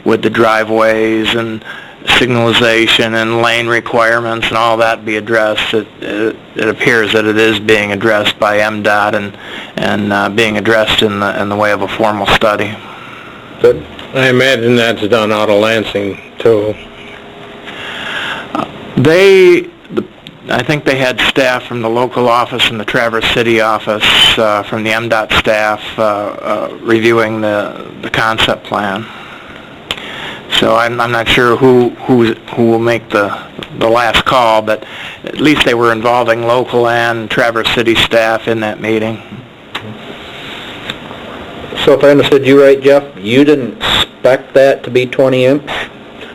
with the driveways and signalization and lane requirements and all that be addressed. It appears that it is being addressed by MDOT and being addressed in the way of a formal study. Good. I imagine that's done out of Lansing too. I think they had staff from the local office and the Traverse City office, from the MDOT staff, reviewing the concept plan. So I'm not sure who will make the last call, but at least they were involving local and Traverse City staff in that meeting. So if I understood you right, Jeff, you didn't expect that to be 20-inch?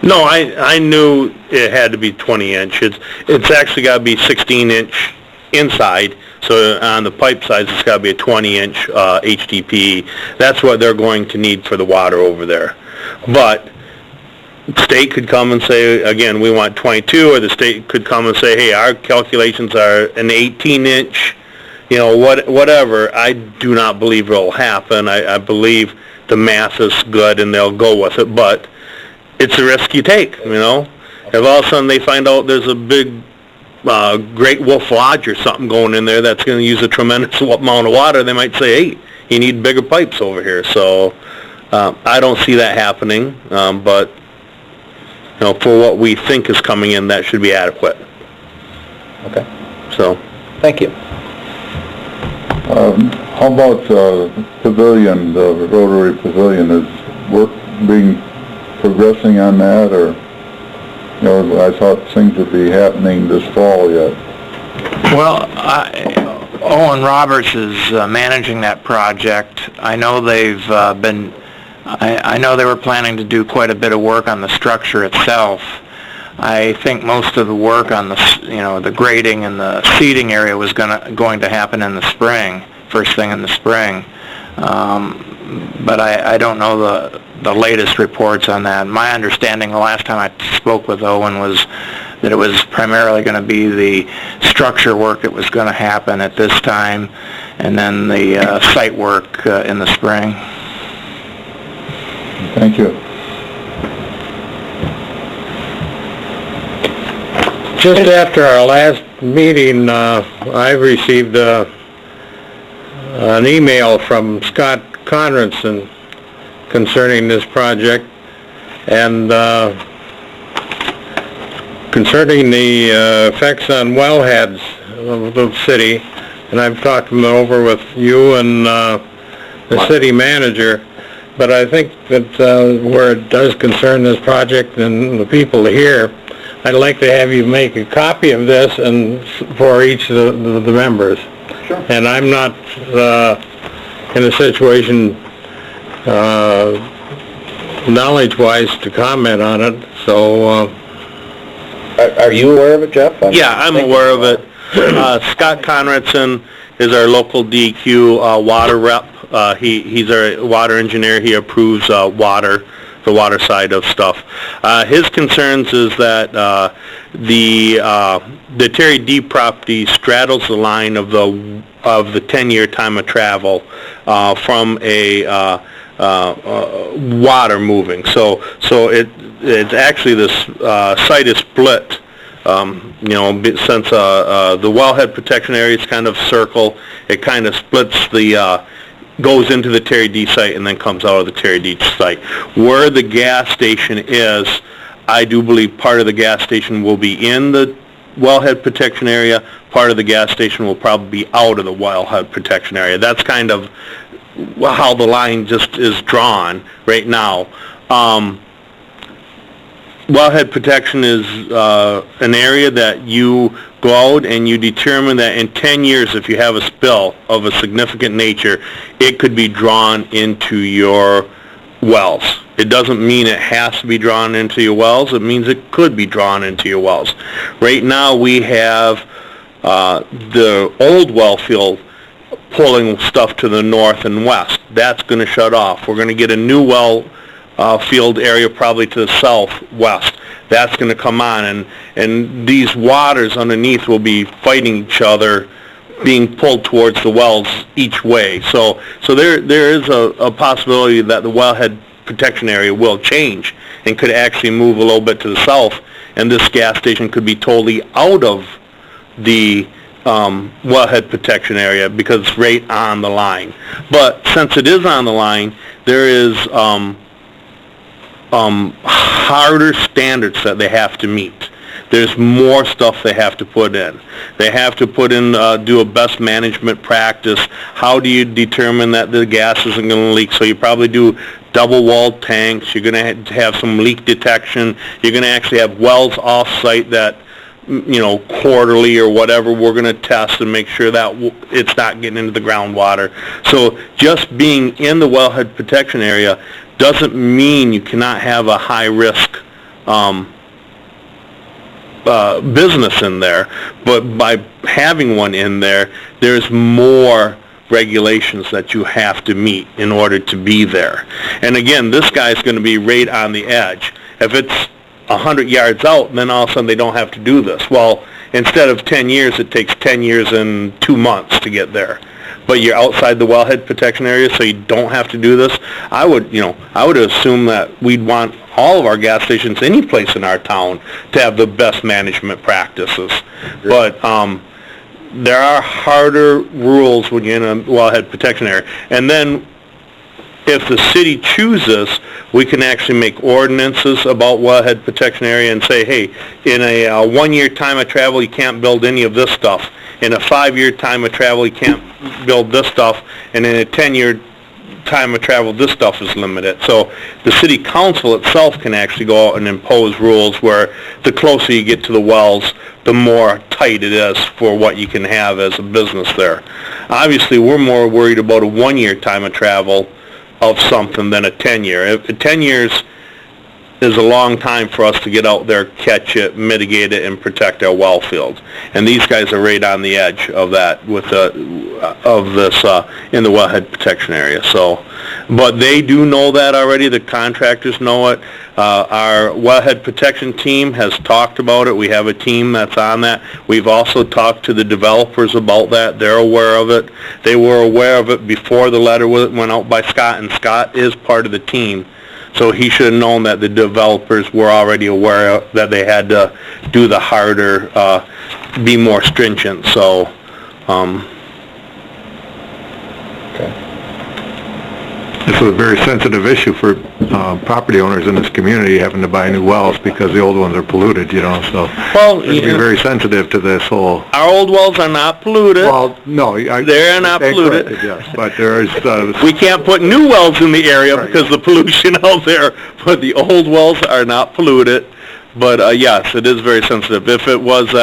No, I knew it had to be 20-inch. It's actually got to be 16-inch inside. So on the pipe size, it's got to be a 20-inch HDPE. That's what they're going to need for the water over there. But state could come and say, again, we want 22, or the state could come and say, hey, our calculations are an 18-inch, whatever. I do not believe it will happen. I believe the math is good and they'll go with it, but it's a risk you take, If all of a sudden they find out there's a big Great Wolf Lodge or something going in there that's going to use a tremendous amount of water, they might say, hey, you need bigger pipes over here. So I don't see that happening, but for what we think is coming in, that should be adequate. Okay. So. Thank you. How about the pavilion, the Rotary Pavilion? Is work progressing on that, or, I thought things would be happening this fall yet? Well, Owen Roberts is managing that project. I know they've I know they were planning to do quite a bit of work on the structure itself. I think most of the work on the grading and the seating area was going to happen in the spring, first thing in the spring. But I don't know the latest reports on that. My understanding the last time I spoke with Owen was that it was primarily going to be the structure work that was going to happen at this time, and then the site work in the spring. Thank you. Just after our last meeting, I received an email from Scott Conradson concerning this project, and concerning the effects on wellheads of the city, and I've talked them over with you and the city manager, but I think that where it does concern this project and the people here, I'd like to have you make a copy of this and for each of the members. Sure. And I'm not in a situation knowledge-wise to comment on it, so... Are you aware of it, Jeff? Yeah, I'm aware of it. Scott Conradson is our local DEQ water rep. He's our water engineer. He approves the water side of stuff. His concerns is that the Terry D property straddles the line of the 10-year time of travel from a water moving. So it's actually this site is split. Since the wellhead protection area is kind of circle, it kind of splits goes into the Terry D site and then comes out of the Terry D site. Where the gas station is, I do believe part of the gas station will be in the wellhead protection area, part of the gas station will probably be out of the wellhead protection area. That's kind of how the line just is drawn right now. Wellhead protection is an area that you go out and you determine that in 10 years, if you have a spill of a significant nature, it could be drawn into your wells. It doesn't mean it has to be drawn into your wells. It means it could be drawn into your wells. Right now, we have the old well field pulling stuff to the north and west. That's going to shut off. We're going to get a new well field area probably to the southwest. That's going to come on, and these waters underneath will be fighting each other, being pulled towards the wells each way. So there is a possibility that the wellhead protection area will change and could actually move a little bit to the south, and this gas station could be totally out of the wellhead protection area because it's right on the line. But since it is on the line, there is harder standards that they have to meet. There's more stuff they have to put in. They have to put in, do a best management practice. How do you determine that the gas isn't going to leak? So you probably do double-walled tanks. You're going to have some leak detection. You're going to actually have wells off-site that, quarterly or whatever, we're going to test and make sure that it's not getting into the groundwater. So just being in the wellhead protection area doesn't mean you cannot have a high-risk business in there, but by having one in there, there's more regulations that you have to meet in order to be there. And again, this guy's going to be right on the edge. If it's 100 yards out, then all of a sudden they don't have to do this. Well, instead of 10 years, it takes 10 years and 2 months to get there. But you're outside the wellhead protection area, so you don't have to do this. I would assume that we'd want all of our gas stations, any place in our town, to have the best management practices. But there are harder rules when you're in a wellhead protection area. And then if the city chooses, we can actually make ordinances about wellhead protection area and say, hey, in a 1-year time of travel, you can't build any of this stuff. In a 5-year time of travel, you can't build this stuff. And in a 10-year time of travel, this stuff is limited. So the city council itself can actually go out and impose rules where the closer you get to the wells, the more tight it is for what you can have as a business there. Obviously, we're more worried about a 1-year time of travel of something than a 10-year. 10 years is a long time for us to get out there, catch it, mitigate it, and protect our well field. And these guys are right on the edge of that with of this in the wellhead protection area. So, but they do know that already. The contractors know it. Our wellhead protection team has talked about it. We have a team that's on that. We've also talked to the developers about that. They're aware of it. They were aware of it before the letter went out by Scott, and Scott is part of the team So he should have known that the developers were already aware that they had to do the harder, be more stringent, so, This is a very sensitive issue for property owners in this community having to buy new wells because the old ones are polluted, you know, so well, we'd be very sensitive to this whole... our old wells are not polluted. Well, no, They're not polluted. corrected, yes, but there is... We can't put new wells in the area Right. because of the pollution out there, but the old wells are not polluted. But, yes, it is very sensitive. If it was,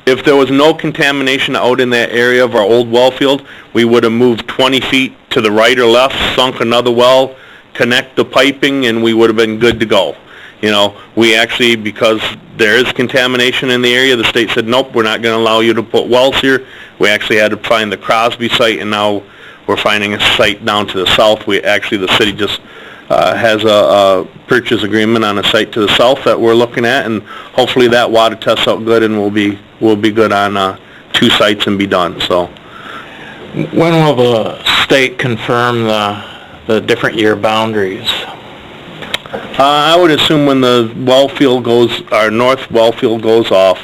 if there was no contamination out in that area of our old well field, we would have moved 20 feet to the right or left, sunk another well, connect the piping, and we would have been good to go. You know, we actually, because there is contamination in the area, the state said, nope, we're not going to allow you to put wells here. We actually had to find the Crosby site, and now we're finding a site down to the south. We actually, the city just has a purchase agreement on a site to the south that we're looking at, and hopefully that water tests out good, and we'll be good on 2 sites and be done. So, When will the state confirm the different year boundaries? I would assume when the well field goes, our north well field goes off,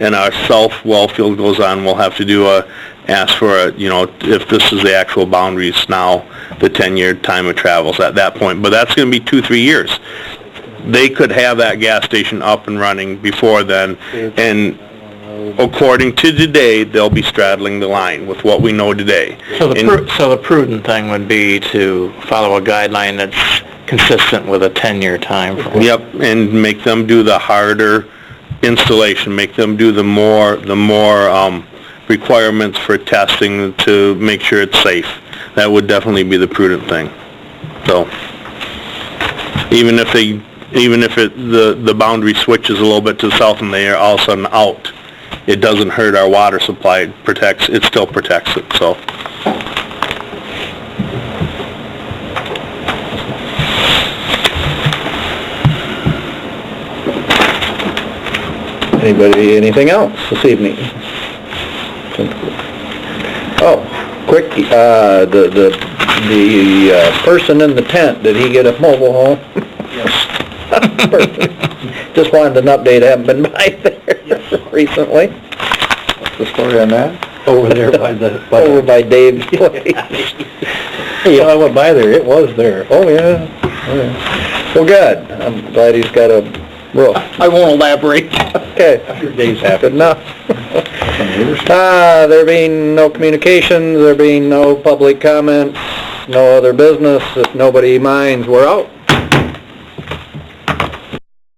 and our south well field goes on, we'll have to do ask for you know, if this is the actual boundaries now, the 10-year time of travels at that point. But that's going to be 2-3 years. They could have that gas station up and running before then, and according to today, they'll be straddling the line with what we know today. So the prudent thing would be to follow a guideline that's consistent with a 10-year time frame. Yep, and make them do the harder installation, make them do the more requirements for testing to make sure it's safe. That would definitely be the prudent thing. So, even if the boundary switches a little bit to the south and they are all of a sudden out, it doesn't hurt our water supply. It still protects it, so. Anybody, anything else this evening? Oh, quick, the person in the tent, did he get a mobile home? Yes. Perfect. Just wanted an update, I haven't been by there recently. What's the story on that? Over there over by Dave's place. Yeah, I went by there, it was there. Oh, yeah. Well, good, I'm glad he's got a roof. I won't elaborate. Okay. Dave's happy. Good enough. There being no communications, there being no public comments, no other business, if nobody minds, we're out.